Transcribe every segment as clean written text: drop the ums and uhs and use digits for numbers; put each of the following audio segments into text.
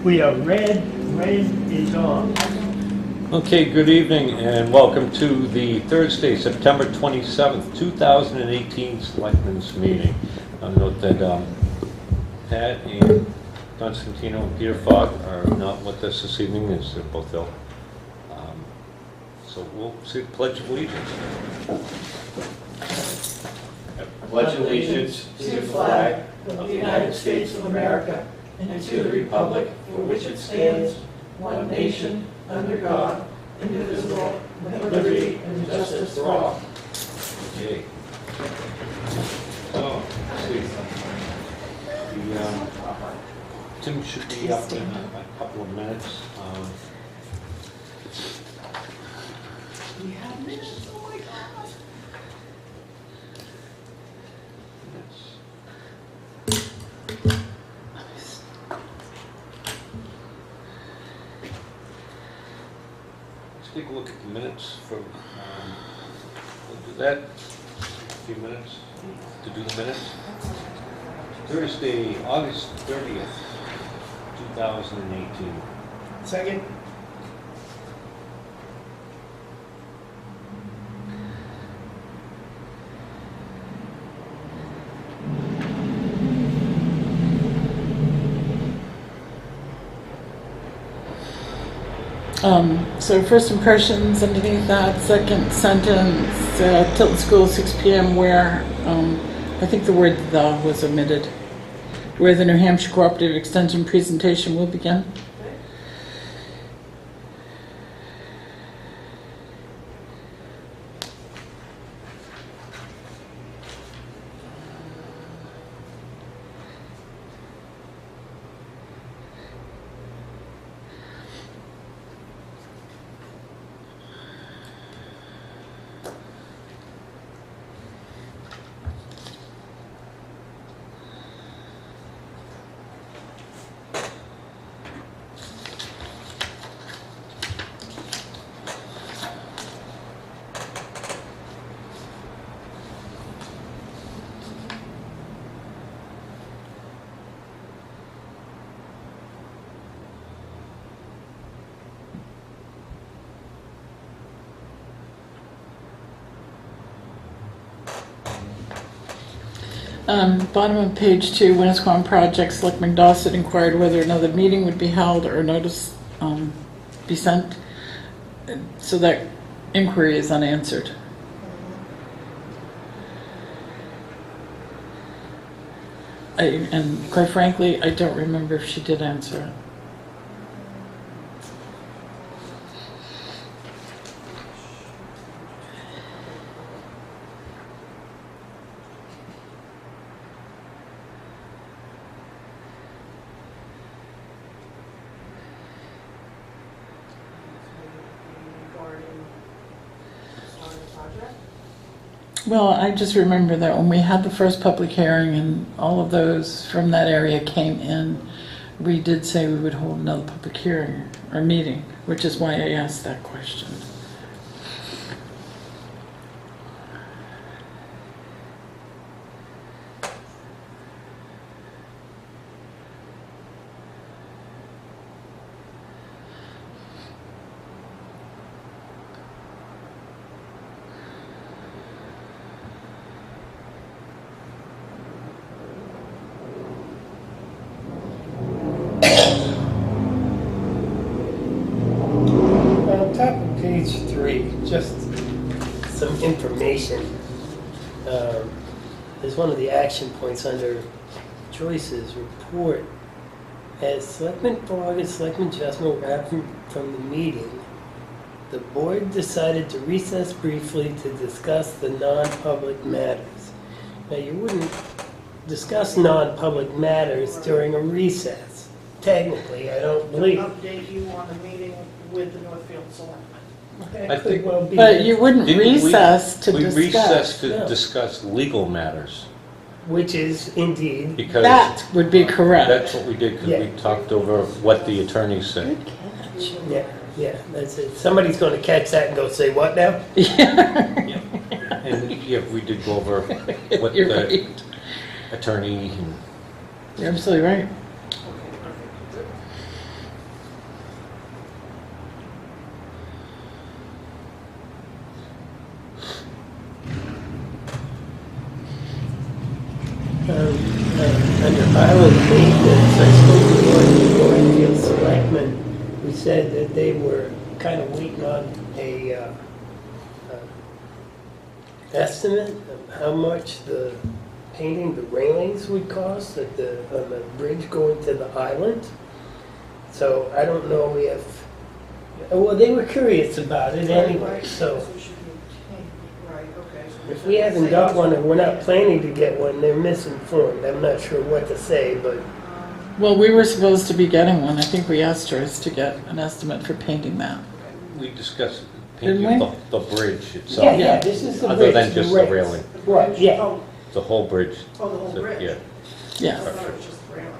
We are red is on. Okay, good evening and welcome to the Thursday, September 27th, 2018 Selectmen's meeting. I'll note that Pat and Constantino and Peter Fogg are not with us this evening as they're both ill. So we'll see the Pledge of Allegiance. Pledge allegiance to the flag of the United States of America and to the republic for which it stands, one nation, under God, indivisible, with liberty and justice for all. Okay. So, let's see. Tim should be up in a couple of minutes. We have minutes, oh my God. Let's take a look at the minutes for, we'll do that, a few minutes to do the minutes. Thursday, August 30th, 2018. Second. So first impressions underneath that second sentence, Tilton School 6 p.m. where, I think the word "the" was omitted, where the New Hampshire Cooperative Extension presentation will begin. Bottom of page 2, Winnisquam Project, Selectman Dossett inquired whether another meeting would be held or notice be sent. So that inquiry is unanswered. And quite frankly, I don't remember if she did answer it. Well, I just remember that when we had the first public hearing and all of those from that area came in, we did say we would hold another public hearing or meeting, which is why I asked that question. Top of page 3, just some information. There's one of the action points under Joyce's report. As Selectman Fogg and Selectman Chessman were absent from the meeting, the board decided to recess briefly to discuss the non-public matters. Now, you wouldn't discuss non-public matters during a recess. Technically, I don't believe. Update you on the meeting with the Northfield Selectmen. That could well be. But you wouldn't Didn't we- recess to We discuss. recessed to No. discuss legal matters Which is indeed. because That would be correct. that's what we did, because we talked over what the attorney said. Good catch. Yeah, that's it. Somebody's going to catch that and go say, what now? Yeah. And yeah, we did go over what You're the right. attorney and You're absolutely right. Under Island maintenance, I spoke with one of the Northfield Selectmen who said that they were kind of waiting on a estimate of how much the painting the railings would cost at on the bridge going to the island. So I don't know if, well, they were curious about it anyway, so Right, okay. So if we haven't got one or we're not planning to get one, they're misinformed. I'm not sure what to say, but Well, we were supposed to be getting one. I think we asked Joyce to get an estimate for painting that. We discussed Didn't painting we? the bridge itself. yeah, this is the bridge. Other than just the rails. railing, Right, yeah. Oh, the whole bridge. oh, the whole bridge? Yeah. I Yeah. thought it was just the railing.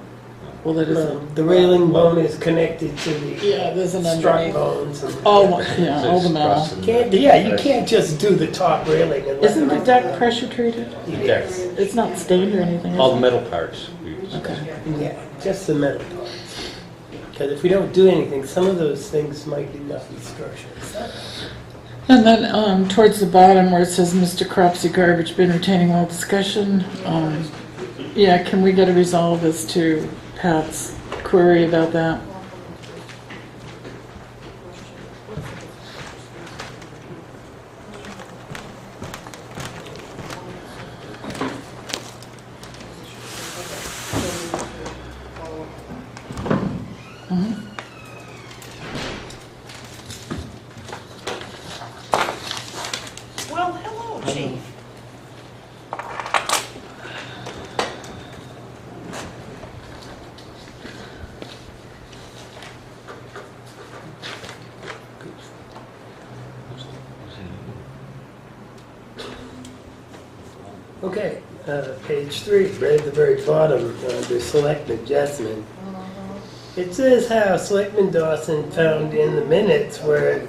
Well, it isn't. The railing bone is connected to the Yeah, there's an strut underneath. bones. And All the metal. you can't just do the top railing and let Isn't the deck pressure treated? Deck. It's not stained or anything, is All the it? metal parts. we use. Okay. Yeah, just the metal parts. Because if we don't do anything, some of those things might be nothing structural. And then towards the bottom where it says Mr. Cropsey garbage bin retaining wall discussion, yeah, can we get a resolve as to Pat's query about that? Mhm. Well, hello, chief. Okay, page 3, right at the very bottom, under Selectman Jessman. It says how Selectman Dawson found in the minutes where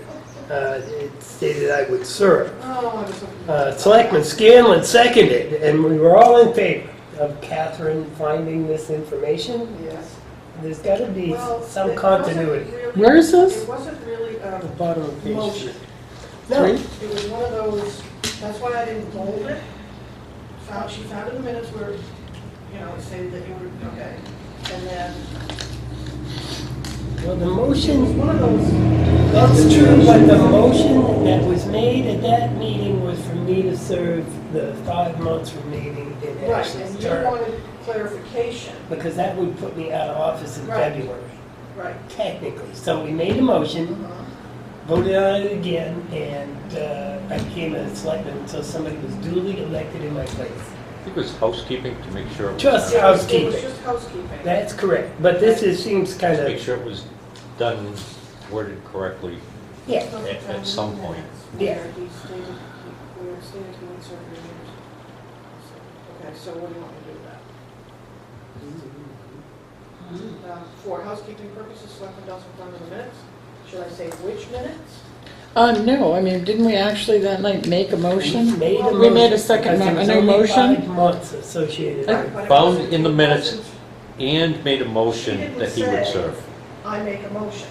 it stated I would serve. Oh, I was looking. Selectman Scanlon seconded, and we were all in favor of Catherine finding this information. Yes. There's got to be Well, some it continuity. wasn't really- Where is this? It wasn't really At the bottom of page 3. motion. No, Three? It was one of those, that's why I didn't bold it. She found in the minutes where, you know, it said that you were, okay. And then, well, the it was motion, one of those. that's true, but the motion that was made at that meeting was for me to serve the 5 months remaining in Right, Ashley's and you term. wanted clarification. Because that would put me out of office in Right. February, Right. technically. So we made a motion, voted on it again, and I became a selectman until somebody was duly elected in my place. I think it was housekeeping to make sure. It was Just done. It was housekeeping. just housekeeping. That's correct, but this seems kind Make of, sure it was done, worded correctly yeah, at some point. Yeah. Where he stated, where it stated he would serve your years. Okay, so what do you want me to do with that? For housekeeping purposes, Selectman Dawson found in the minutes. Should I say which minutes? No, I mean, didn't we actually that night make a motion? made a motion. We made a second, because a there new was only motion? 5 months associated I- with it. But it Found wasn't- in the it minutes wasn't- and made a motion He didn't that he would say- serve. I make a motion.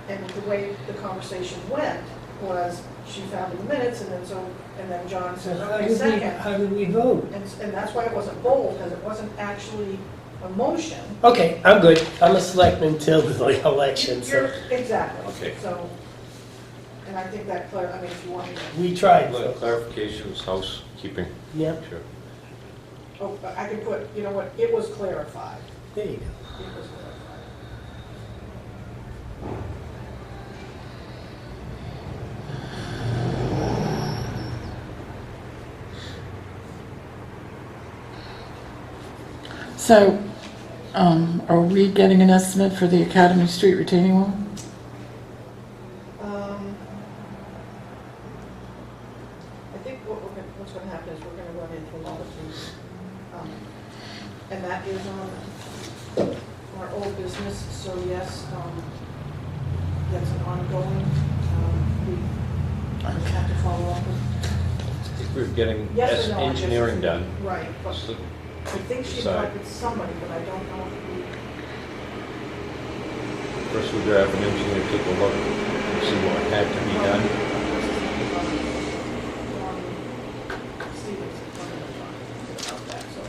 And the way the conversation went was, she found in the minutes, and then John So said, how okay, did we, second. how did we vote? And that's why it wasn't bold, because it wasn't actually a motion. Okay, I'm good. I'm a selectman till the election, so Exactly. Okay. So, and I think that I mean, if you want me to, we tried. Well, So. clarification was housekeeping. Yep, Sure. oh, but I can put, you know what, it was clarified. there you go. It was clarified. So, are we getting an estimate for the Academy Street retaining wall? I think what's gonna happen is we're gonna run into a lot of things. And that is on our old business, so yes, that's an ongoing, we just have to follow up with. I think we're getting Yes or no, I guess. engineering done. Right, but So I think she decide. met with somebody, but I don't know if we. First, we're gonna have an engineer take a look and see what had to be done. Stevens about that, so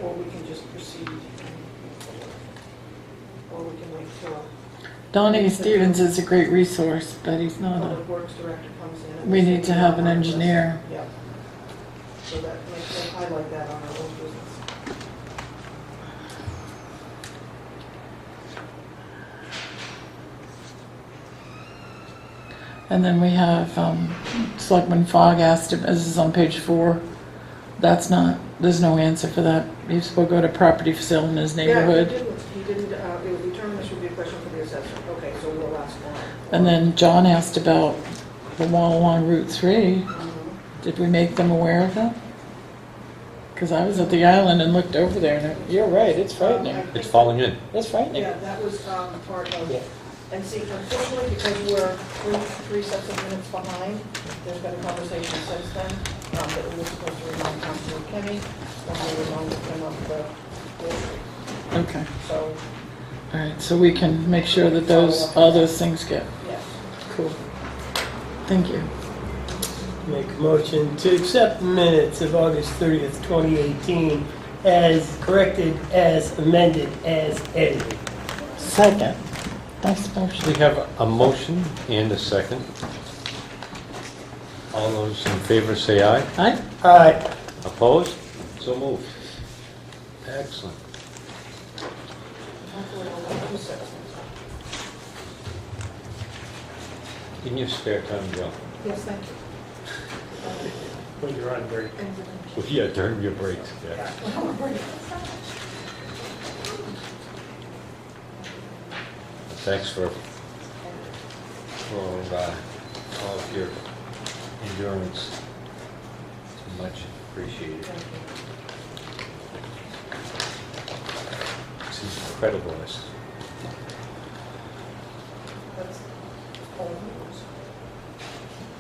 or we can just proceed and move forward. Or we can wait till Donnie Stevens is a great resource, but he's not a, Public Works Director comes in. and we they need to say, have an "Yeah, engineer. Yeah. So that, we'll highlight that on our old business. And then we have Selectman Fogg asked him, this is on page 4. That's not, there's no answer for that. He's supposed to go to property for sale in his neighborhood. Yeah, he didn't, it was determined this would be a question for the assessor. Okay, so we'll ask one. And then John asked about the wall along Route 3. Did we make them aware of that? Because I was at the island and looked over there, and you're right, it's frightening. It's falling in. It's frightening. Yeah, that was part of, Yeah. and see, unfortunately, because we're three sets of minutes behind, there's been a conversation since then, that it was supposed to remind Councilor Kenny, when we reminded him of the, Okay, so, all right, so we can make sure that all those things get, yes. cool. Thank you. Make a motion to accept the minutes of August 30th, 2018, as corrected, as amended, as edited. Second. Nice motion. We have a motion and a second. All those in favor say aye. Aye? Aye. Opposed? So moved. Excellent. Hopefully we'll have 2 sets. In your spare time, Joe. Yes, thank you. When you're on break. Well, yeah, during your breaks. Yeah. Thanks for all of your endurance. It's much appreciated. It's incredible. That's all news.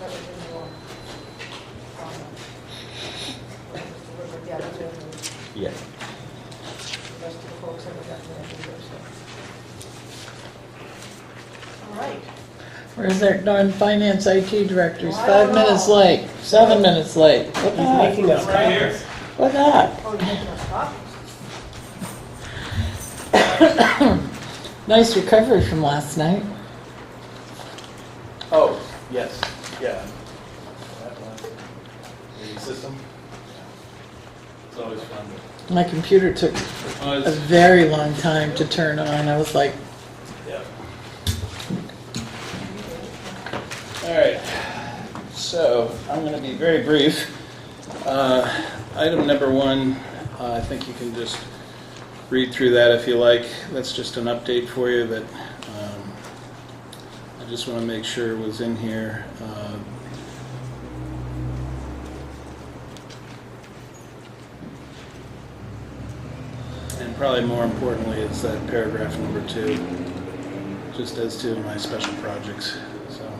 That was in your, yeah, that's all news. Yeah. The rest of the folks have got the All right. Where's that darn finance IT director? He's I 5 don't minutes know. late, 7 minutes late. What He's the heck? making us copies. What the heck? Oh, you're making us copies? Nice recovery from last night. Oh, yes, yeah. The system. It's always fun. My computer took Oh, a very long time to turn on. I was like, yeah. All right, so I'm going to be very brief. Item number 1, I think you can just read through that if you like. That's just an update for you that I just want to make sure was in here. And probably more importantly is that paragraph number 2, just as to my special projects. So.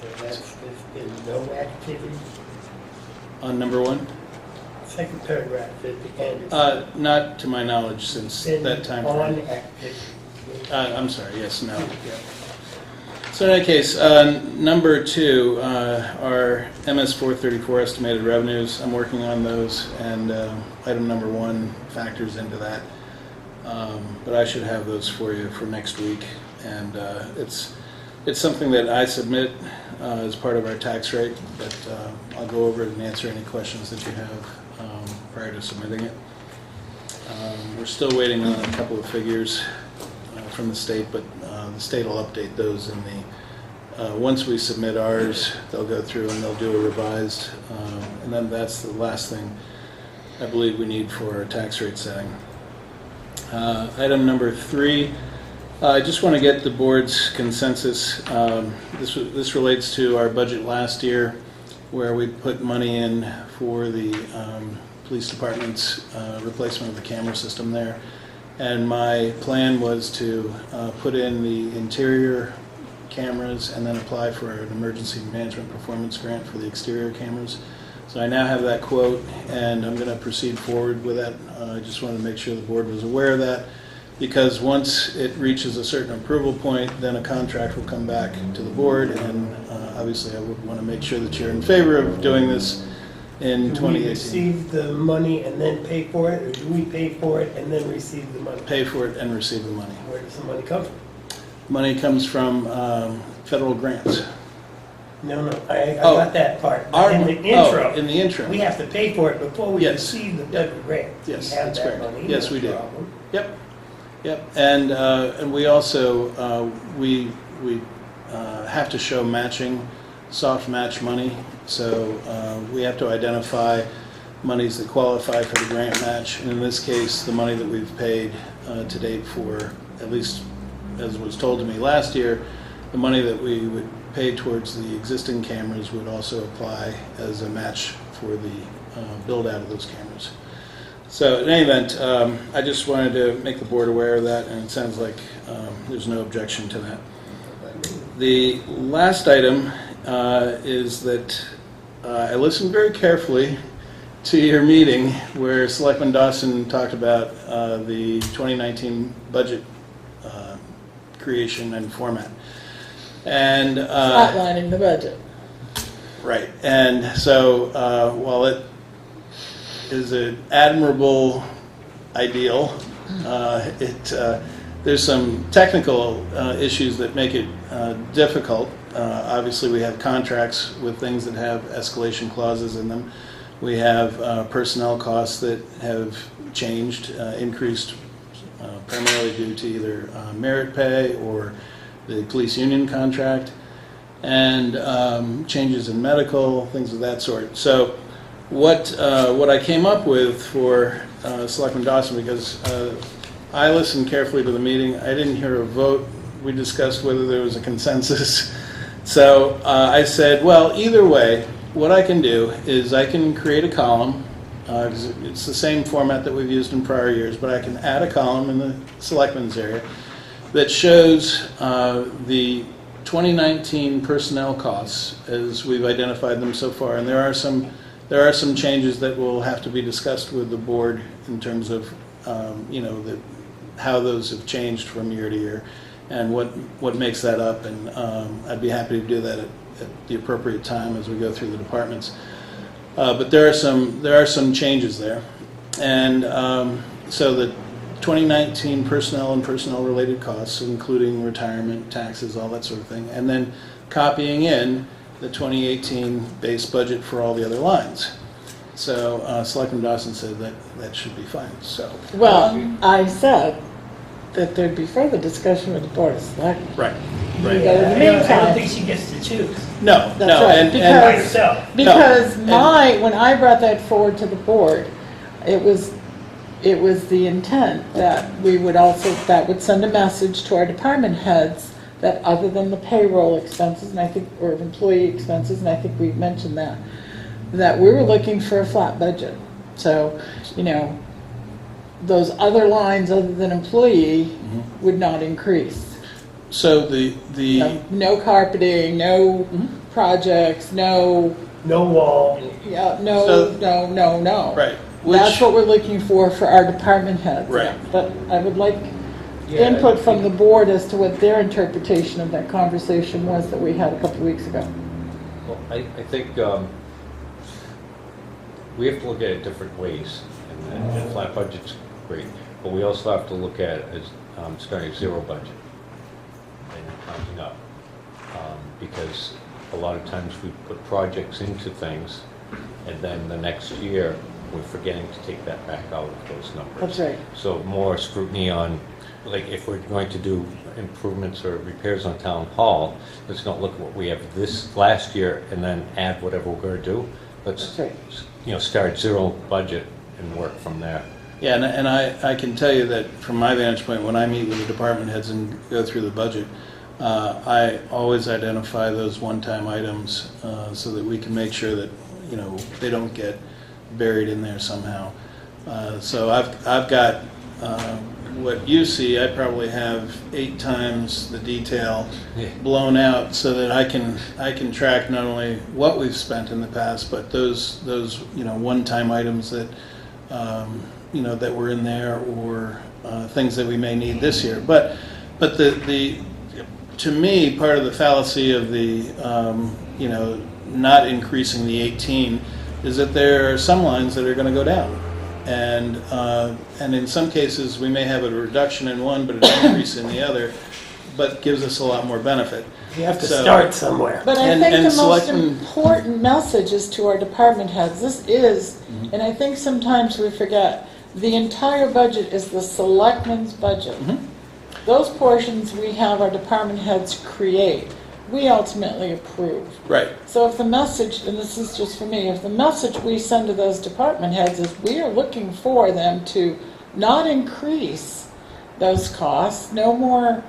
So there's been no activity. On number 1? Second paragraph at the end. Not to my knowledge since Been that time on frame. activity. I'm sorry, yes, no. Yeah. So in any case, number 2, our MS 434 estimated revenues, I'm working on those, and item number 1 factors into that. But I should have those for you for next week, and it's something that I submit as part of our tax rate, but I'll go over it and answer any questions that you have prior to submitting it. We're still waiting on a couple of figures from the state, but the state will update those in the once we submit ours, they'll go through and they'll do a revised, and then that's the last thing I believe we need for our tax rate setting. Item number 3, I just want to get the board's consensus. This relates to our budget last year, where we put money in for the police department's replacement of the camera system there. And my plan was to put in the interior cameras and then apply for an emergency management performance grant for the exterior cameras. So I now have that quote, and I'm going to proceed forward with that. I just wanted to make sure the board was aware of that, because once it reaches a certain approval point, then a contract will come back to the board, and obviously I would want to make sure that you're in favor of doing this in Do we 2018. receive the money and then pay for it, or do we pay for it and then receive the money? Pay for it and receive the money. Where does the money come from? Money comes from federal grants. No, I Oh. got that part. Our- In the oh, intro, in the intro. we have to pay for it before we Yes. receive the federal grant. Yes, We have that's that correct. money, Yes, no we do. problem. Yep, and we also we have to show matching, soft match money. So we have to identify monies that qualify for the grant match. And in this case, the money that we've paid to date for, at least as was told to me last year, the money that we would pay towards the existing cameras would also apply as a match for the build out of those cameras. So in any event, I just wanted to make the board aware of that, and it sounds like there's no objection to that. The last item is that I listened very carefully to your meeting where Selectman Dawson talked about the 2019 budget creation and format. And Outlining the budget. right, and so while it is an admirable ideal, there's some technical issues that make it difficult. Obviously, we have contracts with things that have escalation clauses in them. We have personnel costs that have changed, increased primarily due to either merit pay or the police union contract, and changes in medical, things of that sort. So what I came up with for Selectman Dawson, because I listened carefully to the meeting, I didn't hear a vote. We discussed whether there was a consensus. So I said, well, either way, what I can do is I can create a column. It's the same format that we've used in prior years, but I can add a column in the Selectmen's area that shows the 2019 personnel costs as we've identified them so far. And there are some changes that will have to be discussed with the board in terms of how those have changed from year to year and what makes that up. And I'd be happy to do that at the appropriate time as we go through the departments. But there are some changes there, and so the 2019 personnel and personnel-related costs, including retirement, taxes, all that sort of thing, and then copying in the 2018 base budget for all the other lines. So Selectman Dawson said that should be fine. So Well, I said that there'd be further discussion with the Board of Selectmen. right. But in the I don't meantime, think she gets to choose No, That's no, right, and by because- herself. because and- when I brought that forward to the board, it was the intent that that would send a message to our department heads that other than the payroll expenses, and I think, or employee expenses, and I think we mentioned that we were looking for a flat budget. So, those other lines other than employee would not increase. so the No carpeting, no projects, no, No wall. no. right. That's what we're looking for our department heads. Right. But I would like Yeah, input from the board as to what their interpretation of that conversation was that we had a couple of weeks ago. Well, I think we have to look at it different ways, and flat budget's great, but we also have to look at it as starting at zero budget and counting up, because a lot of times we put projects into things, and then the next year we're forgetting to take that back out of those numbers. That's right. So more scrutiny on, like, if we're going to do improvements or repairs on town hall, let's not look at what we have this last year and then add whatever we're going to do. Let's, That's right. start zero budget and work from there. Yeah, and I can tell you that from my vantage point, when I meet with the department heads and go through the budget, I always identify those one-time items so that we can make sure that they don't get buried in there somehow. So I've got what you see, I probably have 8 times the detail Yeah. blown out so that I can track not only what we've spent in the past, but those one-time items that that were in there, or things that we may need this year. But the to me, part of the fallacy of the not increasing the 18 is that there are some lines that are going to go down. And in some cases, we may have a reduction in one, but an increase in the other, but gives us a lot more benefit. You have to So- start somewhere. But I And- think and the most selectmen- important message is to our department heads. This is, and I think sometimes we forget, the entire budget is the selectmen's budget. Those portions we have our department heads create, we ultimately approve. Right. So if the message, and this is just for me, if the message we send to those department heads is we are looking for them to not increase those costs, no more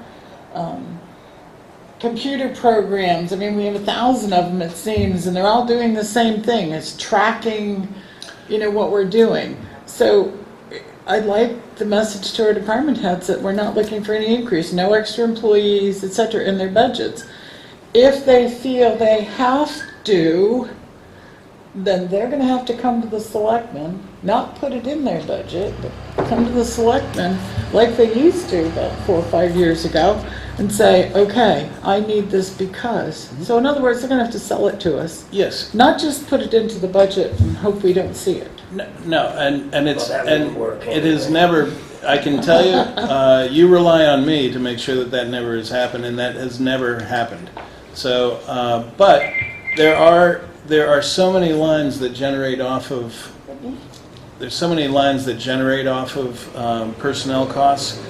computer programs. I mean, we have 1,000 of them, it seems, and they're all doing the same thing. It's tracking, what we're doing. So I'd like the message to our department heads that we're not looking for any increase, no extra employees, et cetera, in their budgets. If they feel they have to, then they're going to have to come to the selectmen, not put it in their budget, but come to the selectmen like they used to about 4 or 5 years ago and say, okay, I need this because. So in other words, they're going to have to sell it to us, Yes. not just put it into the budget and hope we don't see it. No, and it's Well, that and wouldn't work it is anyway. never. I can tell you, you rely on me to make sure that never has happened, and that has never happened. So, but there are so many lines that generate off of. There's so many lines that generate off of personnel costs.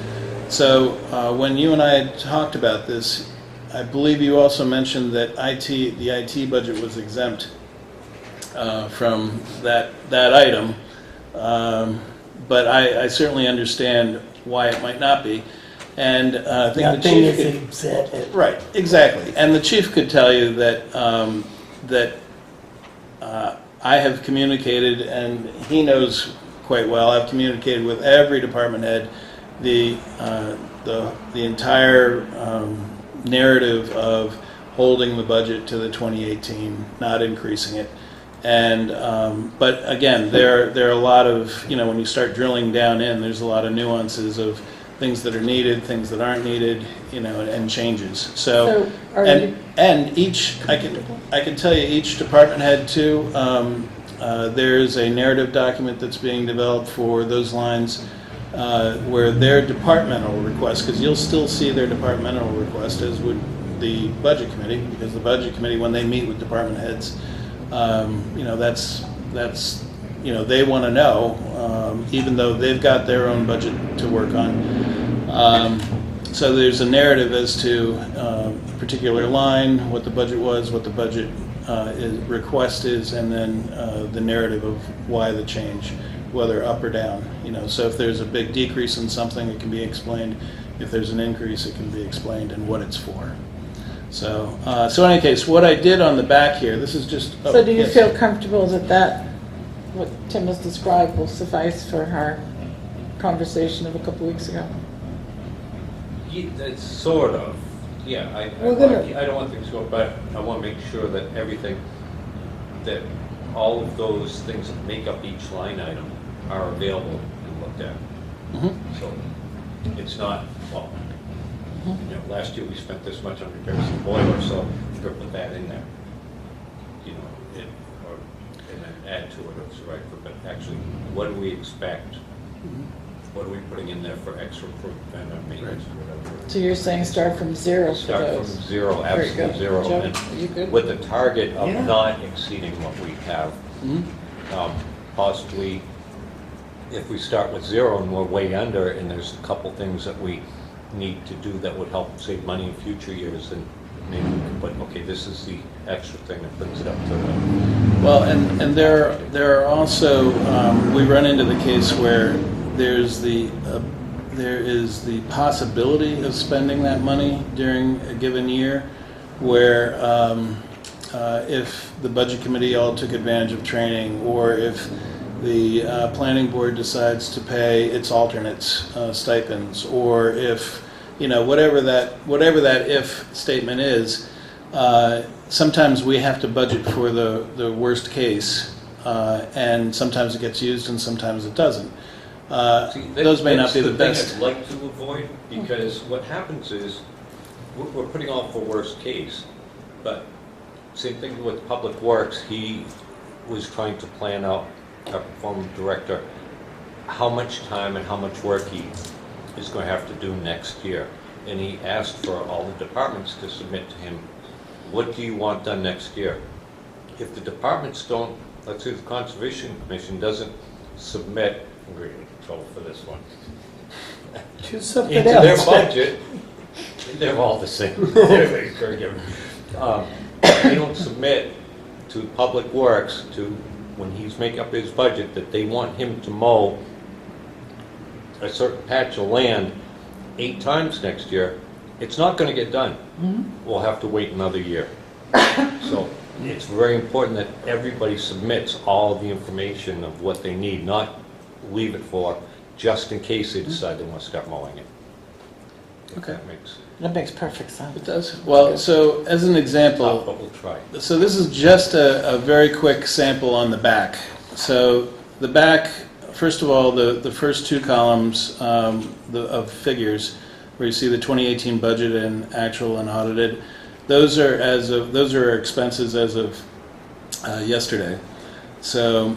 So when you and I had talked about this, I believe you also mentioned that the IT budget was exempt from that item. But I certainly understand why it might not be. And I think the Nothing chief is could, exempt. right, exactly. And the chief could tell you that I have communicated, and he knows quite well. I've communicated with every department head the entire narrative of holding the budget to the 2018, not increasing it. And but again, there are a lot of when you start drilling down in, there's a lot of nuances of things that are needed, things that aren't needed, and changes. So are and each I can tell you each department head too. There's a narrative document that's being developed for those lines where their departmental requests, because you'll still see their departmental request, as would the budget committee, because the budget committee, when they meet with department heads, that's they want to know, even though they've got their own budget to work on. So there's a narrative as to a particular line, what the budget was, what the budget request is, and then the narrative of why the change, whether up or down. So if there's a big decrease in something, it can be explained. If there's an increase, it can be explained and what it's for. So in any case, what I did on the back here, this is just. So do you yes. feel comfortable that what Tim has described will suffice for our conversation of a couple weeks ago? It's sort of, yeah. I don't want things to go, but I want to make sure that everything, that all of those things that make up each line item are available and looked at. Mhm. So it's not, well, last year we spent this much on repairs of the boiler, so we're going to put that in there. And then add to it, it's right, but actually, what do we expect? What are we putting in there for extra preventive maintenance or whatever? So you're saying start from zero for Start from those? zero, Very good. absolute zero, Joe, and are you good? with the target of Yeah. not exceeding what we have. Mhm. Possibly, if we start with zero and we're way under, and there's a couple things that we need to do that would help save money in future years, then maybe we can put, okay, this is the extra thing that brings it up to the. Well, and there are also we run into the case where there is the possibility of spending that money during a given year, where if the budget committee all took advantage of training, or if the planning board decides to pay its alternates stipends, or if, whatever that if statement is, sometimes we have to budget for the worst case, and sometimes it gets used and sometimes it doesn't. Those may not be the best. That's the thing I'd like to avoid, because what happens is, we're putting off for worst case, but same thing with Public Works. He was trying to plan out, our former director, how much time and how much work he is going to have to do next year. And he asked for all the departments to submit to him, what do you want done next year? If the departments don't, let's say the Conservation Commission doesn't submit, I'm going to get in trouble for this one, Choose something into else. their budget, they're all the same. Everybody's going to give they don't submit to Public Works to, when he's making up his budget, that they want him to mow a certain patch of land 8 times next year, it's not going to get done. We'll have to wait another year. So it's very important that everybody submits all the information of what they need, not leave it for just in case they decide they want to start mowing it. If Okay. that That makes perfect sense. It does. Well, so as an example, but we'll try. so this is just a very quick sample on the back. So the back, first of all, the first 2 columns of figures, where you see the 2018 budget and actual and audited, those are expenses as of yesterday. So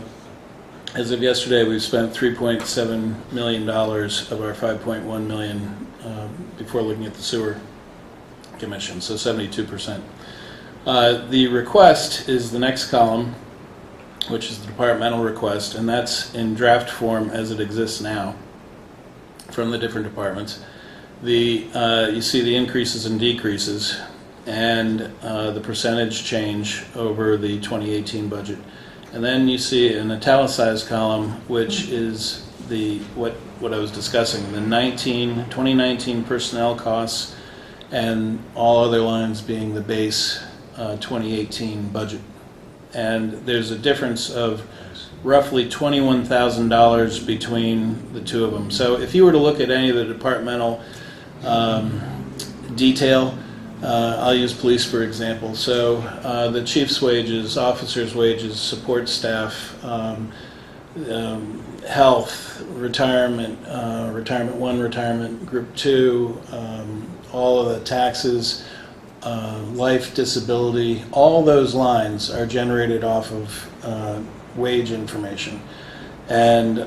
as of yesterday, we've spent $3.7 million of our $5.1 million before looking at the sewer commission, so 72%. The request is the next column, which is the departmental request, and that's in draft form as it exists now from the different departments. You see the increases and decreases, and the percentage change over the 2018 budget. And then you see an italicized column, which is what I was discussing, the 2019 personnel costs, and all other lines being the base 2018 budget. And there's a difference of roughly $21,000 between the 2 of them. So if you were to look at any of the departmental detail, I'll use police for example. So the chief's wages, officers' wages, support staff, health, retirement, retirement 1, retirement group 2, all of the taxes, life, disability, all those lines are generated off of wage information. And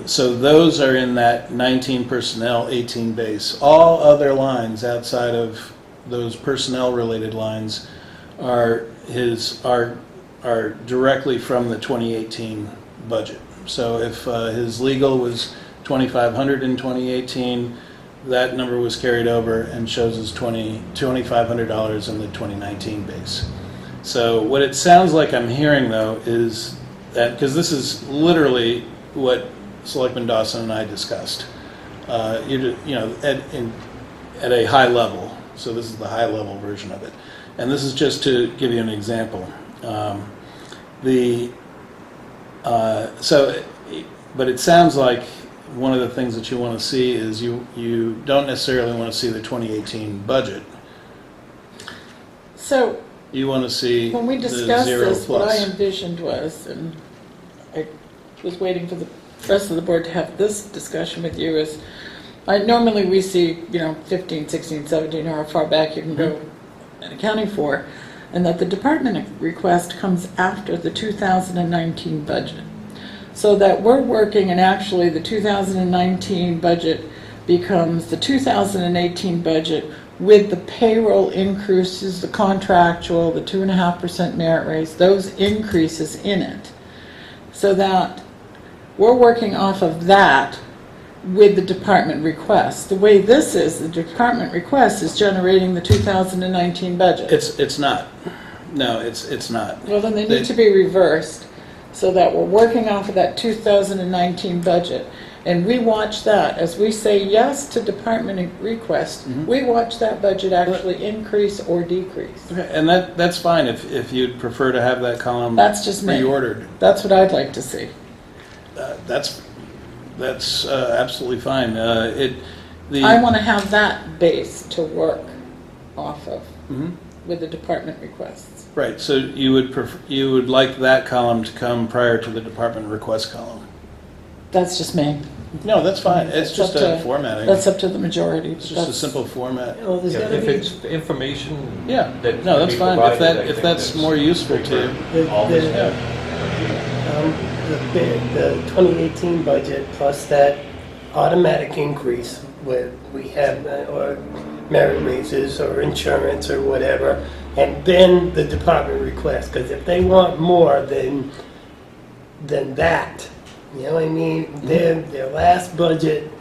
so those are in that 19 personnel, 18 base. All other lines outside of those personnel-related lines are directly from the 2018 budget. So if his legal was $2,500 in 2018, that number was carried over and shows as $2,500 in the 2019 base. So what it sounds like I'm hearing, though, is that, because this is literally what Selectman Dawson and I discussed, at a high level. So this is the high level version of it, and this is just to give you an example. But it sounds like one of the things that you want to see is you don't necessarily want to see the 2018 budget. So You want to see when we the discussed 0 this, what I plus. envisioned was, and I was waiting for the rest of the board to have this discussion with you, is normally we see, 15, 16, 17, or how far back you can go in accounting for, and that the department request comes after the 2019 budget. So that we're working, and actually the 2019 budget becomes the 2018 budget with the payroll increases, the contractual, the 2.5% merit raise, those increases in it. So that we're working off of that with the department request. The way this is, the department request is generating the 2019 budget. It's not. No, it's not. Well, then they need to be reversed so that we're working off of that 2019 budget. And we watch that. As we say yes to department request, we watch that budget actually increase or decrease. Okay, and that's fine if you'd prefer to have that column That's just me. reordered. That's what I'd like to see. That's absolutely fine. I want to have that base to work off of Mhm. with the department requests. Right, so you would like that column to come prior to the department request column? That's just me. No, that's fine. It's That's just up a to- formatting. That's up to the majority. It's just a simple format. Well, there's Yeah, gotta if be, it's information Yeah, that no, can that's be fine. provided, I If think that's more useful to you. All this, the, the 2018 budget plus that automatic increase where we have, or merit raises or insurance or whatever, and then the department request, because if they want more than that, you know what I mean? Their last budget,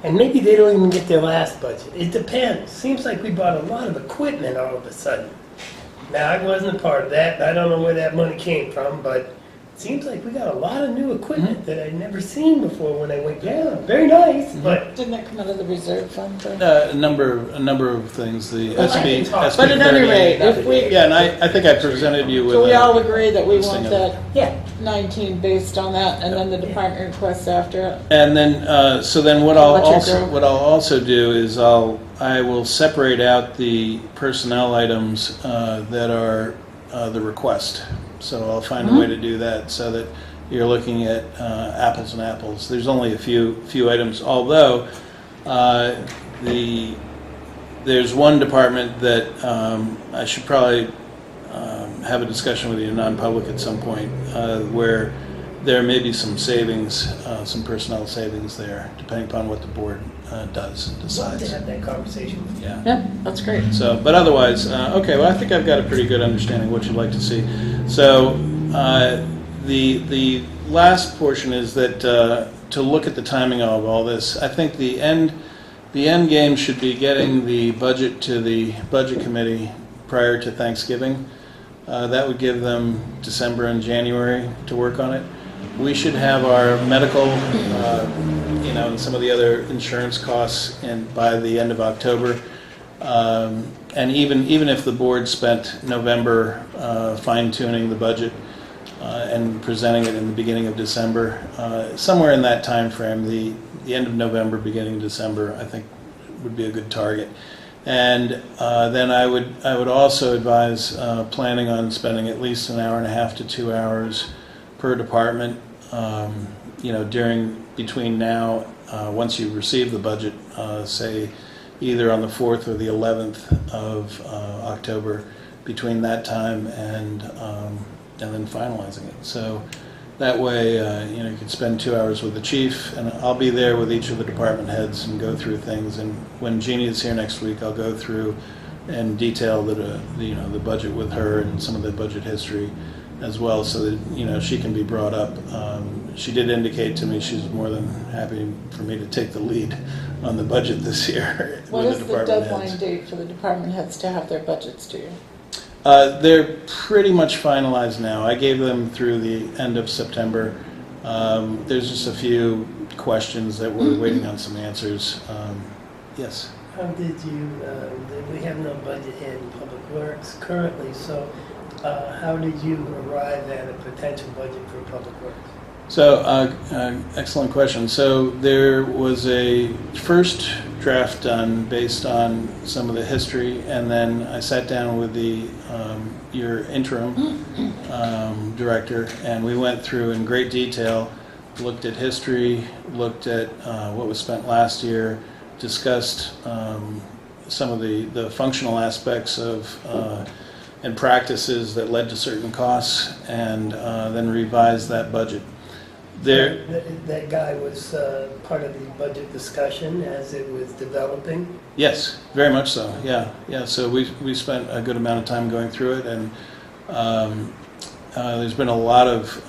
and maybe they don't even get their last budget. It depends. Seems like we bought a lot of equipment all of a sudden. Now, I wasn't a part of that. I don't know where that money came from, but it seems like we got a lot of new equipment that I'd never seen before when I went down. Very nice, but Didn't that come out of the reserve fund? A number of things. The Well, I SB, can talk- SB But at any 38. rate, if we, Yeah, and I think I presented you with. so we a- all agree that we listing want of- that yeah. 19 based on that, and then the department requests after it. And then, so then what I'll Let you also, go. what I'll also do is I will separate out the personnel items that are the request. So I'll find a way to do that so that you're looking at apples and apples. There's only a few items, although there's one department that I should probably have a discussion with you in non-public at some point where there may be some savings, some personnel savings there, depending upon what the board does and Love to decides. have that conversation with you. Yeah. Yeah, that's great. So, but otherwise, okay. Well, I think I've got a pretty good understanding of what you'd like to see. So, the last portion is that to look at the timing of all this. I think the end game should be getting the budget to the budget committee prior to Thanksgiving. That would give them December and January to work on it. We should have our medical, and some of the other insurance costs by the end of October. And even if the board spent November fine-tuning the budget and presenting it in the beginning of December, somewhere in that time frame, the end of November, beginning of December, I think would be a good target. And then I would also advise planning on spending at least an hour and a half to 2 hours per department, between now, once you receive the budget, say either on the 4th or the 11th of October, between that time and then finalizing it. So that way, you can spend 2 hours with the chief, and I'll be there with each of the department heads and go through things. And when Jeannie is here next week, I'll go through and detail the budget with her and some of the budget history as well, so that she can be brought up. She did indicate to me she's more than happy for me to take the lead on the budget this year. What with is the department deadline heads. date for the department heads to have their budgets to you? They're pretty much finalized now. I gave them through the end of September. There's just a few questions that we're waiting on some answers. Yes. How did you, we have no budget head in Public Works currently, so how did you arrive at a potential budget for Public Works? So, excellent question. So there was a first draft done based on some of the history, and then I sat down with your interim director, and we went through in great detail, looked at history, looked at what was spent last year, discussed some of the functional aspects of and practices that led to certain costs, and then revised that budget. That guy was part of the budget discussion as it was developing. Yes, very much so. Yeah. So we spent a good amount of time going through it, and there's been a lot of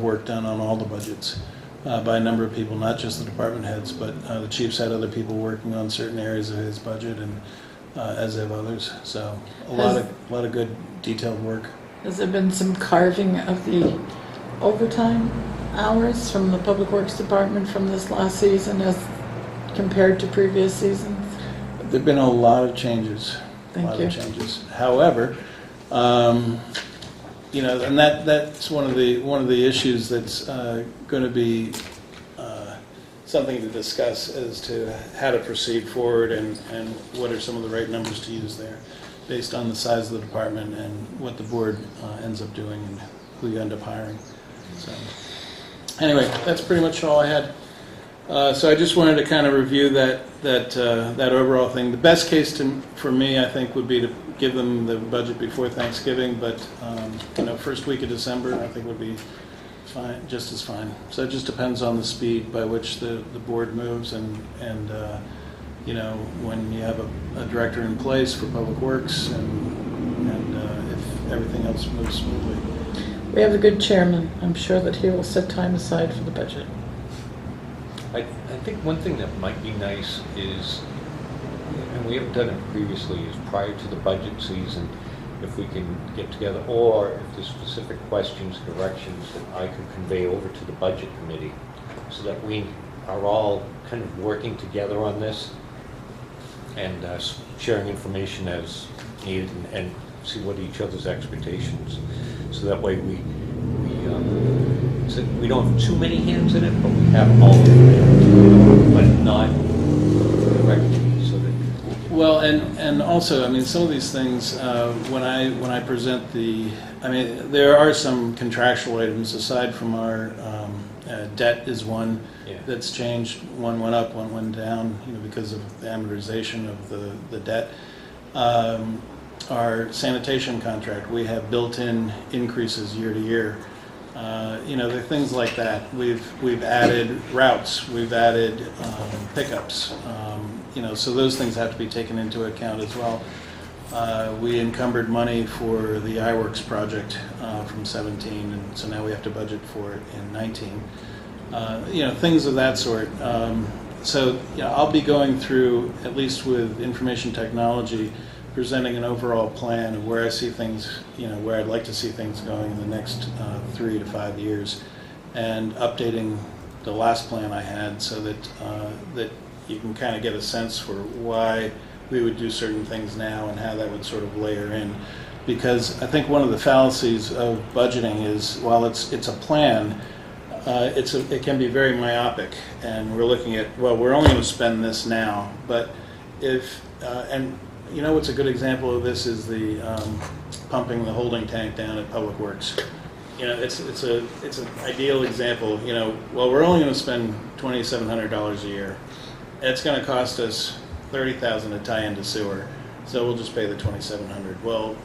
work done on all the budgets by a number of people, not just the department heads, but the chief's had other people working on certain areas of his budget, and as have others. So a lot of good detailed work. Has there been some carving of the overtime hours from the Public Works Department from this last season as compared to previous seasons? There've been a lot of changes. Thank a lot you. of changes. However, and that's one of the issues that's going to be something to discuss as to how to proceed forward and what are some of the right numbers to use there based on the size of the department and what the board ends up doing and who you end up hiring. So anyway, that's pretty much all I had. So I just wanted to kind of review that overall thing. The best case for me, I think, would be to give them the budget before Thanksgiving, but first week of December, I think would be fine, just as fine. So it just depends on the speed by which the board moves and when you have a director in place for Public Works and if everything else moves smoothly. We have a good chairman. I'm sure that he will set time aside for the budget. I think one thing that might be nice is, and we haven't done it previously, is prior to the budget season, if we can get together, or if there's specific questions, directions that I could convey over to the budget committee, so that we are all kind of working together on this and sharing information as needed and see what each other's expectations. So that way so we don't have too many hands in it, but we have all of them, but not directly, so that we can. Well, and also, I mean, some of these things, when I present there are some contractual items aside from our debt is one that's changed. One went up, one went down, because of the amortization of the debt. Our sanitation contract, we have built-in increases year to year. There are things like that. We've added routes, we've added pickups. So those things have to be taken into account as well. We encumbered money for the iWorks project from 17, and so now we have to budget for it in 19. Things of that sort. I'll be going through, at least with information technology, presenting an overall plan of where I see things, where I'd like to see things going in the next 3 to 5 years, and updating the last plan I had so that you can kind of get a sense for why we would do certain things now and how that would sort of layer in. Because I think one of the fallacies of budgeting is, while it's a plan, it can be very myopic, and we're looking at, well, we're only going to spend this now, but if what's a good example of this is the pumping the holding tank down at Public Works. It's an ideal example. Well, we're only going to spend $2,700 a year. It's going to cost us $30,000 to tie into sewer, so we'll just pay the $2,700. Well,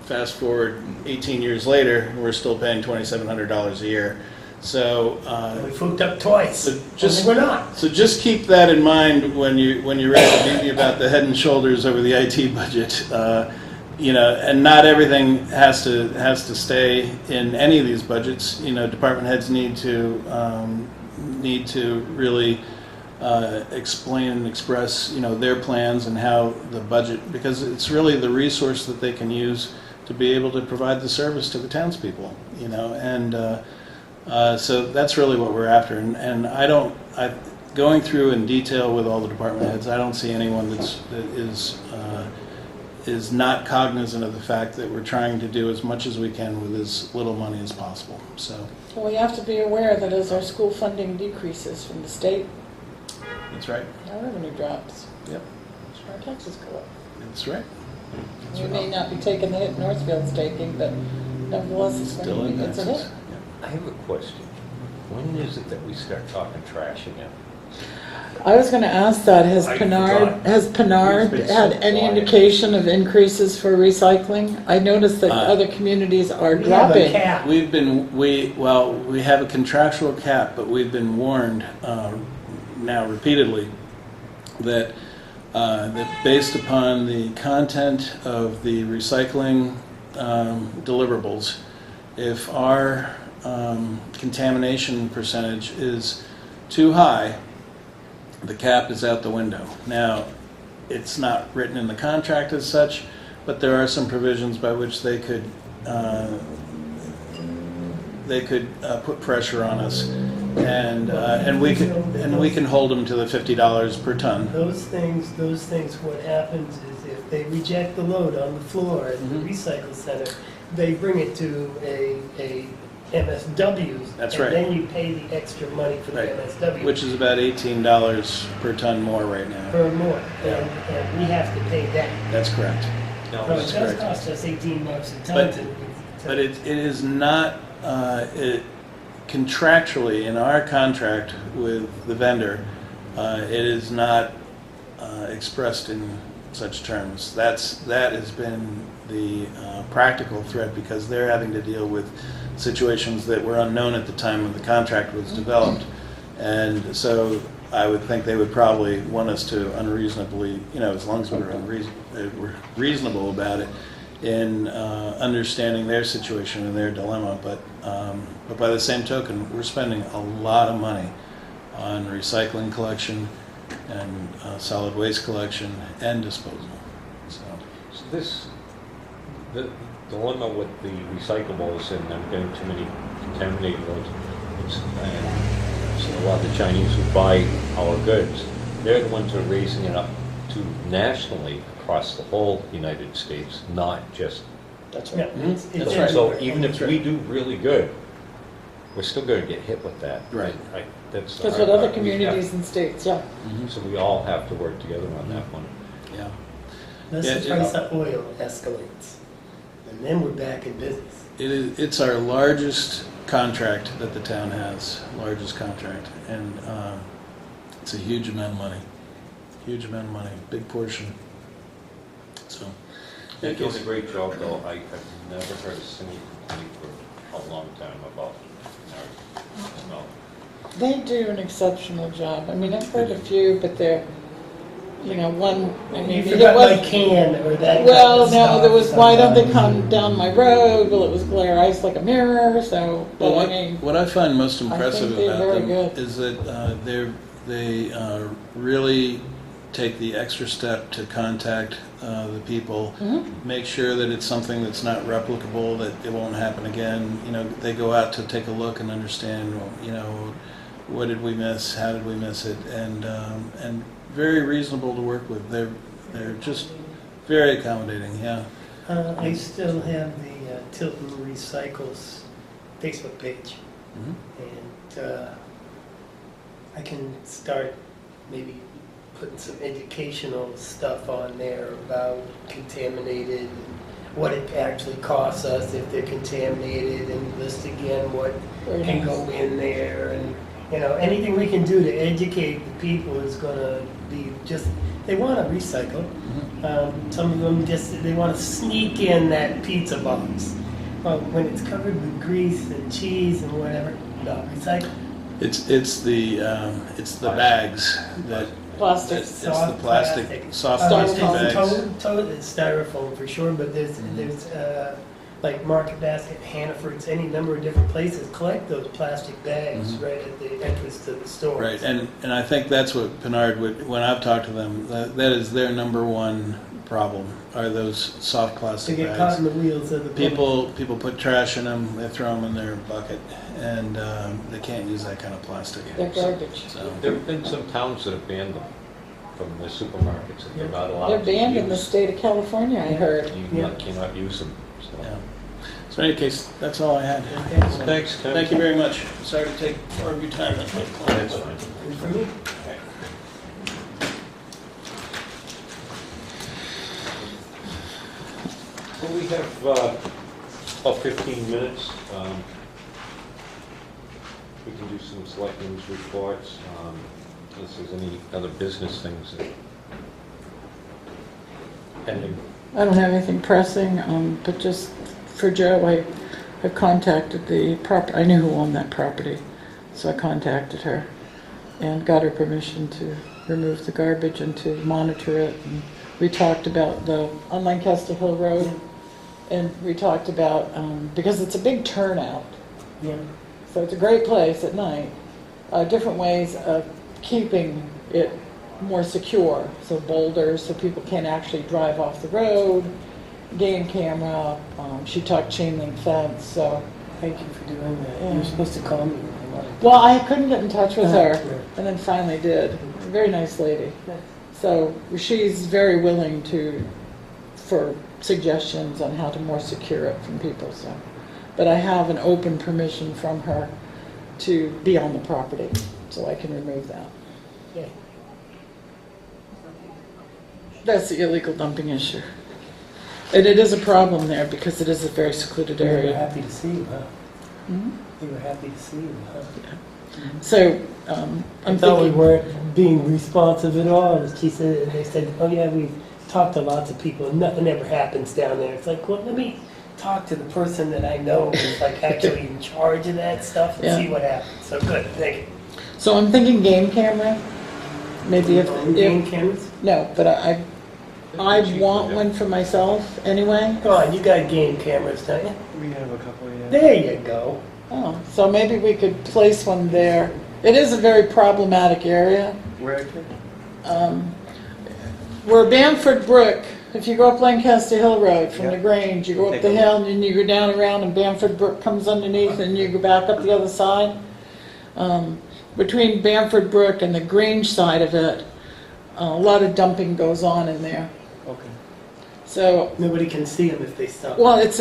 fast forward 18 years later, we're still paying $2,700 a year. So we hooked up twice. We're not. So just keep that in mind when you're ready to beat me about the head and shoulders over the IT budget. And not everything has to stay in any of these budgets. Department heads need to really explain and express their plans and how the budget, because it's really the resource that they can use to be able to provide the service to the townspeople. So that's really what we're after, and going through in detail with all the department heads, I don't see anyone that is not cognizant of the fact that we're trying to do as much as we can with as little money as possible. So Well, we have to be aware that as our school funding decreases from the state, that's right. our revenue drops. Yep, Our taxes go up. that's right. We may not be taking the hit Northfield's taking, but nevertheless, it's Still going to be, impacts it's a us. hit. I have a question. When is it that we start talking trash again? I was going to ask that, has I Pinard forgot. It's been so had any quiet. indication of increases for recycling? I noticed that other communities are We have a dropping. cap. We have a contractual cap, but we've been warned now repeatedly that based upon the content of the recycling deliverables, if our contamination percentage is too high, the cap is out the window. Now, it's not written in the contract as such, but there are some provisions by which they could put pressure on us, and we can hold them to the $50 per ton. Those things, what happens is if they reject the load on the floor at the recycle center, they bring it to a MSW's. That's and right. then you pay the extra money for the Right. MSW. Which is about $18 per ton more right now. Per more, Yeah. and we have to pay that. That's correct. Now, So it That's does correct. cost us $18 a ton But- to. But it is not, contractually, in our contract with the vendor, it is not expressed in such terms. That has been the practical threat, because they're having to deal with situations that were unknown at the time when the contract was developed. And so I would think they would probably want us to unreasonably, as long as we're reasonable about it, in understanding their situation and their dilemma. But by the same token, we're spending a lot of money on recycling collection and solid waste collection and disposal. So, So the dilemma with the recyclables and them getting too many contaminated ones, and so a lot of the Chinese who buy our goods, they're the ones who are raising it up to nationally across the whole United States, not just. That's Yeah, right. it's That's So everywhere. even if we do really good, we're still going to get hit with that. Right. That's the That's hard what other part. We have- communities and states, yeah. So we all have to work together on that one. yeah. Unless Yeah, the price of oil escalates, and then we're back in business. It's our largest contract that the town has, largest contract, and it's a huge amount of money. Huge amount of money, big portion. So, They're doing a great job, though. I've never heard a single complaint for a long time about our smell. They do an exceptional job. I mean, I've heard a few, but they're, one, I You mean, it forgot my was, can or that. well, kind of no, there was, stuff why don't they sometimes. come down my road? Well, it was glare ice like a mirror, so, well, but I mean, what I find most I think impressive they're about very them good. is that they really take the extra step to contact the people, Mhm. make sure that it's something that's not replicable, that it won't happen again. They go out to take a look and understand, what did we miss, how did we miss it, and very reasonable to work with. They're just very accommodating. Yeah. I still have the Tilton Recycles Facebook page, Mhm. and I can start maybe putting some educational stuff on there about contaminated, what it actually costs us if they're contaminated, and list again what very can nice. go in there, and anything we can do to educate the people is going to be just, they want to recycle. Some of them just, they want to sneak in that pizza box. Well, when it's covered with grease and cheese and whatever, no, recycle. It's the bags that. Plastic. It's the plastic, soft plastic Styrofoam. bags. It's styrofoam for sure, but there's like Market Basket, Hannaford's, any number of different places collect those plastic bags right at the entrance to the store. Right, and I think that's what Pinard would, when I've talked to them, that is their number one problem, are those soft To plastic get caught in bags. the wheels of the public. People put trash in them, they throw them in their bucket, and they can't use that kind of plastic. They're garbage. So, There have been some towns that have banned them from the supermarkets, and they're not allowed to They're banned in the use. state of California, I heard. You cannot use them, so. yeah. So in any case, that's all I had. Okay. So, Thanks, Tim. Thank you very much. Sorry to take more of your time. That's fine. And for me, Well, we have about 15 minutes. We can do some selectmen's reports, unless there's any other business things that pending. I don't have anything pressing, but just for Joe, I contacted the I knew who owned that property, so I contacted her and got her permission to remove the garbage and to monitor it. And we talked about on Lancaster Hill Road, and we talked about, because it's a big turnout, yeah. so it's a great place at night, different ways of keeping it more secure. So boulders, so people can't actually drive off the road, game camera, she talked chain link fence, so. Thank you for doing that. Yeah. You're supposed to call me. When I wanted to. Well, I couldn't get in touch with her, Yeah. and then finally did. Very nice lady. So she's very willing to for suggestions on how to more secure it from people, so. But I have an open permission from her to be on the property, so I can remove that. Yeah. That's the illegal dumping issue. And it is a problem there because it is a very secluded You were area. happy to see him, huh? Mhm. You were happy to see him, huh? So, I I'm thought we thinking, weren't being responsive at all. And she said, they said, oh yeah, we've talked to lots of people and nothing ever happens down there. It's like, well, let me talk to the person that I know who's like actually in charge of that stuff and Yeah. see what happens. So good, thank you. so I'm thinking game camera. Maybe if Game cameras? no, but I want one for myself anyway. Come on, you got game cameras, don't you? We have a couple, yeah. There you go. Oh, so maybe we could place one there. It is a very problematic area. Where? Where Bamford Brook, if you go up Lancaster Hill Road from the Yep. Grange, you go up Take the a hill and then you go down around and Bamford Brook comes underneath and you go back up the other side. Between Bamford Brook and the Grange side of it, a lot of dumping goes on in there. Okay. So, Nobody can see them if they stop. well, it's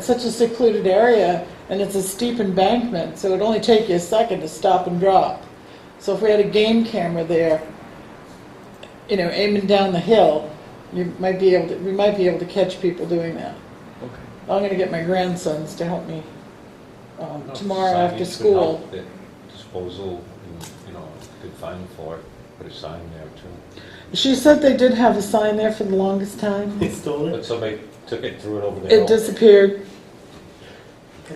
such a secluded area and it's a steep embankment, so it'd only take you a second to stop and drop. So if we had a game camera there, you know, aiming down the hill, we might be able to catch people doing that. Okay. I'm going to get my grandsons to help me No, tomorrow signage after would school. help, the Disposal, and, you know, good fine for it, put a sign there too. She said they did have a sign there for the longest time. They stole But it. somebody took it, threw it over the hill. It disappeared.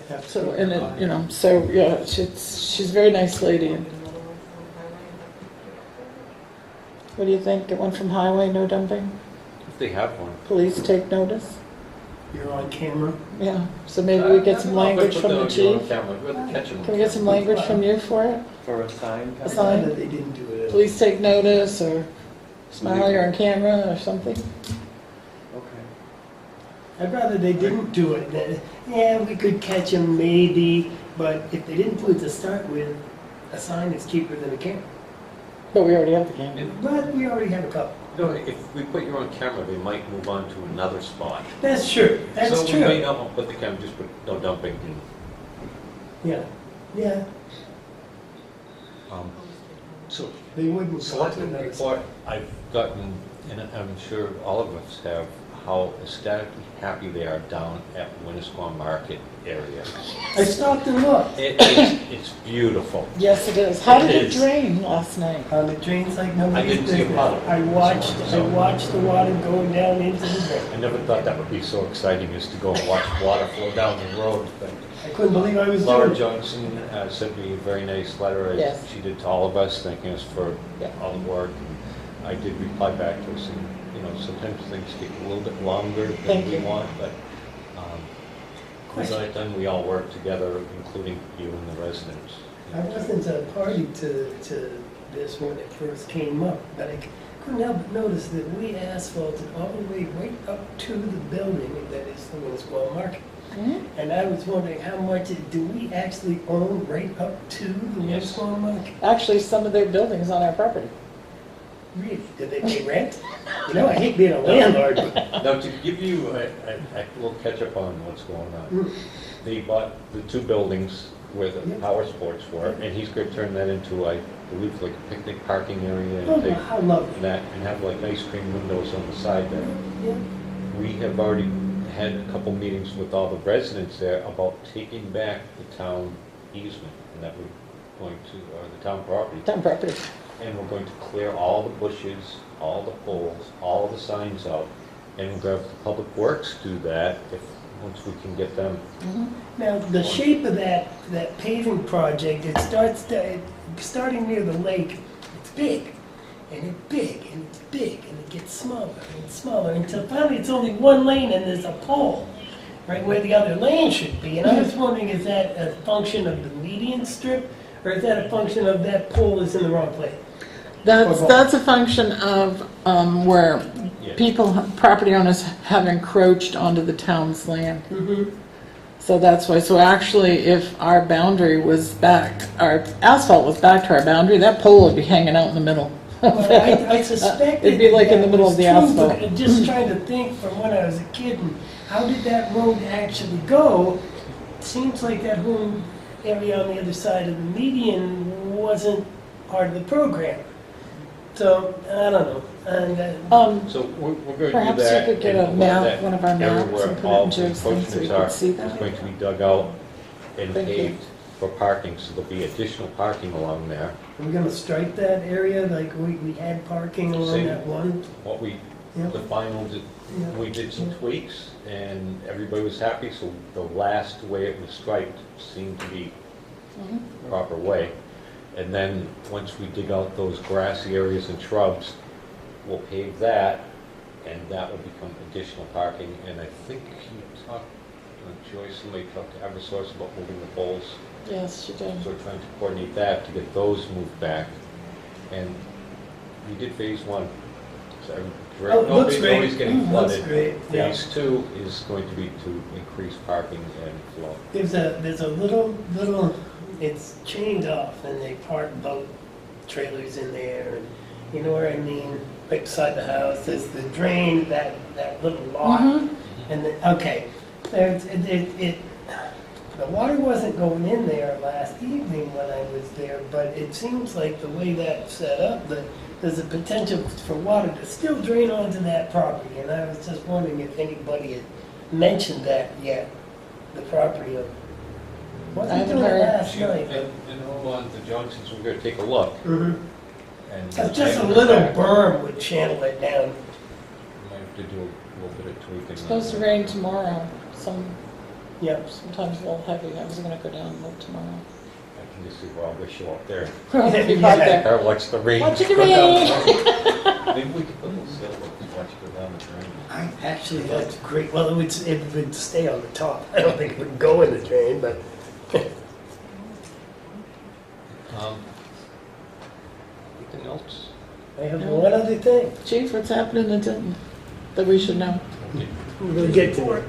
That's So and it, you know, so yeah, she's a very nice lady. What do you think? Get one from Highway, no dumping? If they have one. Police take notice? You're on camera. Yeah. So maybe we get some language from the chief. Can we get some language from you for it? For a sign? A sign? That they didn't do it. Please take notice, or smile, you're on camera, or something. Okay. I'd rather they didn't do it. Than, yeah, we could catch them maybe, but if they didn't do it to start with, a sign is cheaper than a camera. But we already have the camera. But we already have a couple. You know, if we put you on camera, they might move on to another spot. That's true. That's So true. we may not put the camera, just put no dumping. Yeah. Yeah. So, They wouldn't. go to Selectmen another report, I've gotten, and I'm sure all of us have, how ecstatically happy they are down at Winnisquam Market area. I stopped and looked. It's beautiful. Yes, it is. How did It it is. drain last night? The drain's like I nobody's didn't see a business. puddle. I watched the water going down into the drain. I never thought that would be so exciting as to go and watch water flow down the road. But I couldn't believe I was Laura doing it. Johnson sent me a very nice letter, as Yes. she did to all of us, thanking us for Yeah. all the work. And I did reply back to us, and, you know, sometimes things take a little bit longer than Thank we you. want, but we got it done, we all worked together, including you and the residents. I wasn't a party to this when it first came up, but I couldn't help but notice that we asphalted all the way right up to the building that is the Winnisquam Market. Hmm? And I was wondering how much do we actually own right up to the Yes. Winnisquam Market? Actually, some of their buildings on our property. Really? Do they pay rent? You know, I hate being a landlord, but Now, to give you a little catch-up on what's going on, they bought the two buildings where the power sports were, and he's going to turn that into, I believe, like a picnic parking area, oh, and take how lovely. that, and have like ice cream windows on the side there. Yeah. We have already had a couple meetings with all the residents there about taking back the town easement, and that we're going to, or the town property, Town property. and we're going to clear all the bushes, all the poles, all the signs out, and we're going to have the public works do that once we can get them. Now, the shape of that paving project, it starting near the lake, it's big, and it's big, and it's big, and it gets smaller, and it's smaller, until finally it's only one lane and there's a pole right where the other lane should be. And I was wondering, is that a function of the median strip, or is that a function of that pole is in the wrong place? That's a function of where Yes. property owners have encroached onto the town's land. Mm-hmm. So that's why. So actually, if our boundary was back, our asphalt was back to our boundary, that pole would be hanging out in the middle. Well, I suspect It'd be like in the middle of the asphalt. I'm just trying to think from when I was a kid, and how did that road actually go? Seems like that whole area on the other side of the median wasn't part of the program. So, I don't know. And, So we're going to do Perhaps you that. could get a and map, that one of our maps, everywhere and put it all in Joe's thing so we encroachments can see is that. going to be dug out and Thank you. paved for parking, so there'll be additional parking along there. Are we gonna strike that area like we had parking along Same. that one? What we, Yeah. the final, Yeah. we did some tweaks and everybody was happy, so the last way it was striped seemed to be Mhm. the proper way. And then, once we dig out those grassy areas and shrubs, we'll pave that, and that will become additional parking. And I think you talked, Joyce, somebody talked to Eversource about moving the poles. Yes, she did. So we're trying to coordinate that to get those moved back. And we did phase one. So Oh, it looks great. nobody's getting Looks flooded. great, yeah. Phase two is going to be to increase parking and flow. There's a little, it's chained off and they park boat trailers in there and, you know what I mean? Right beside the house, there's the drain, that little lot. Mhm. And, okay, the water wasn't going in there last evening when I was there, but it seems like the way that's set up, that there's a potential for water to still drain onto that property. And I was just wondering if anybody had mentioned that yet, the property of, I wasn't haven't doing it heard. last night. And hold on to Johnson's, we're gonna take a look. Mhm. And Just a I- little berm would channel it down. Might have to do a little bit of tweaking. It's supposed to rain tomorrow. Yep. Sometimes a little heavy. I was gonna go down and look tomorrow. I can just see Rob Wish out there. Be right there. Or watch the rain. Watch it go rain. down. Maybe we could put a little sail and watch it go down the drain. Actually, that's great. Well, it would stay on the top. I don't think it would go in the drain, but Anything else? I have one other thing. Chief, what's happening in Tilton that we should know? We're gonna get to it.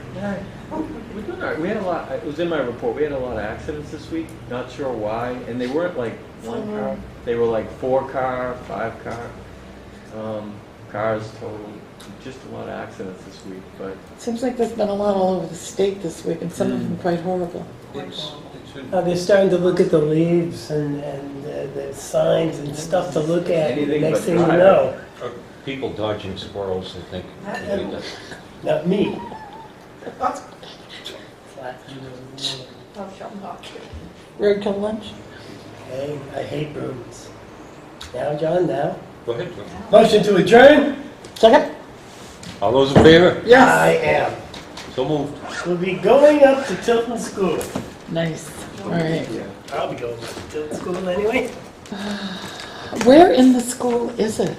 We're doing all right. We had a lot, it was in my report, we had a lot of accidents this week, not sure why, and they weren't like one car, they were like 4-car, 5-car, cars total, just a lot of accidents this week, but Seems like there's been a lot all over the state this week, and some of them quite horrible. It's been, They're starting to look at the leaves and the signs and stuff to look at. Anything Next but thing you driving. know, people dodging squirrels, I think. Maybe that's- not me. Oh, shall not. Road till lunch? Hey, I hate brooms. Now, John, now. Go ahead, Joe. Motion to adjourn? Second? All those in favor? I am. So moved. We'll be going up to Tilton School. Nice. All right. I'll be going up to Tilton School anyway. Where in the school is it?